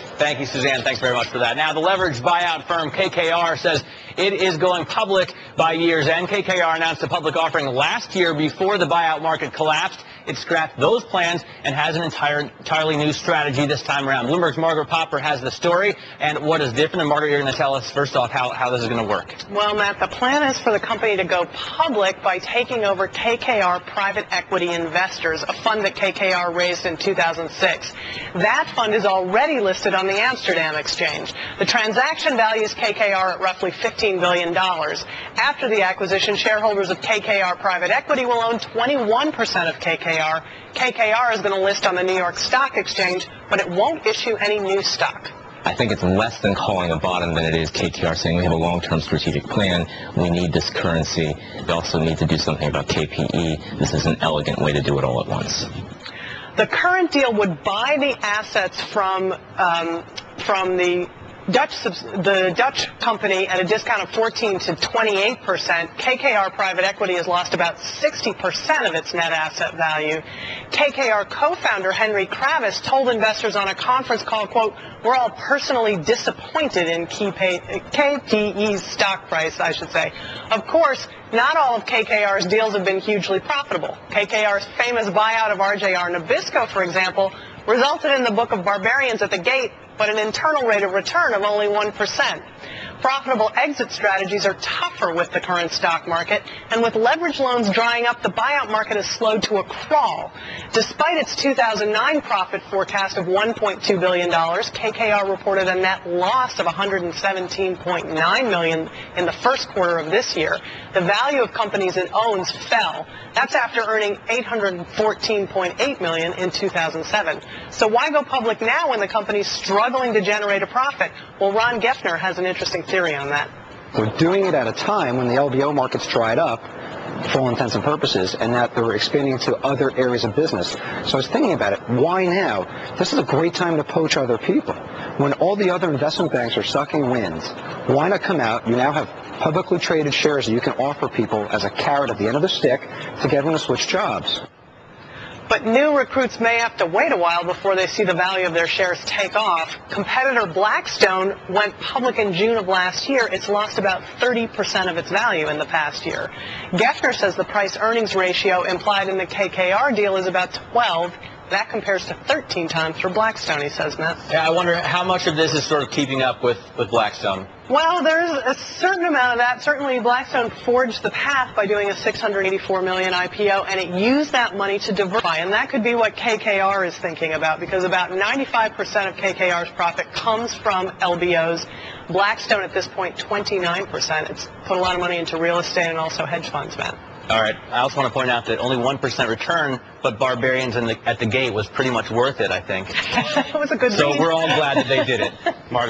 Thank you, Suzanne. Thanks very much for that. Now, the leveraged buyout firm KKR says it is going public by year's end. KKR announced a public offering last year before the buyout market collapsed. It scrapped those plans and has an entirely new strategy this time around. Bloomberg's Margaret Popper has the story and what is different. And Margaret, you're going to tell us first off how this is going to work. Well, Matt, the plan is for the company to go public by taking over KKR Private Equity Investors, a fund that KKR raised in 2006. That fund is already listed on the Amsterdam Exchange. The transaction values KKR at roughly $15 billion. After the acquisition, shareholders of KKR Private Equity will own 21% of KKR. KKR is going to list on the New York Stock Exchange, but it won't issue any new stock. I think it's less than calling a bottom than it is KKR saying we have a long-term strategic plan. We need this currency. We also need to do something about KPE. This is an elegant way to do it all at once. The current deal would buy the assets from the Dutch company at a discount of 14 to 28%. KKR Private Equity has lost about 60% of its net asset value. KKR co-founder Henry Kravis told investors on a conference call, quote, "We're all personally disappointed in KPE's stock price, I should say." Of course, not all of KKR's deals have been hugely profitable. KKR's famous buyout of RJR Nabisco, for example, resulted in the book of barbarians at the gate, but an internal rate of return of only 1%. Profitable exit strategies are tougher with the current stock market, and with leverage loans drying up, the buyout market has slowed to a crawl. Despite its 2009 profit forecast of $1.2 billion, KKR reported a net loss of $117.9 million in the first quarter of this year. The value of companies it owns fell. That's after earning $814.8 million in 2007. So why go public now when the company's struggling to generate a profit? Well, Ron Geffner has an interesting theory on that. We're doing it at a time when the LBO market's dried up, for all intents and purposes, and that they're expanding to other areas of business. So I was thinking about it. Why now? This is a great time to poach other people. When all the other investment banks are sucking wind, why not come out? You now have publicly traded shares that you can offer people as a carrot at the end of the stick to get them to switch jobs. But new recruits may have to wait a while before they see the value of their shares take off. Competitor Blackstone went public in June of last year. It's lost about 30% of its value in the past year. Geffner says the price-earnings ratio implied in the KKR deal is about 12. That compares to 13 times for Blackstone, he says, Matt. Yeah, I wonder how much of this is sort of keeping up with Blackstone. Well, there's a certain amount of that. Certainly, Blackstone forged the path by doing a $684 million IPO, and it used that money to diversify. And that could be what KKR is thinking about, because about 95% of KKR's profit comes from LBOs. Blackstone, at this point, 29%. It's put a lot of money into real estate and also hedge funds, Matt. All right. I also want to point out that only 1% return, but barbarians at the gate was pretty much worth it, I think. It was a good So read. we're all glad that they did it. Margaret.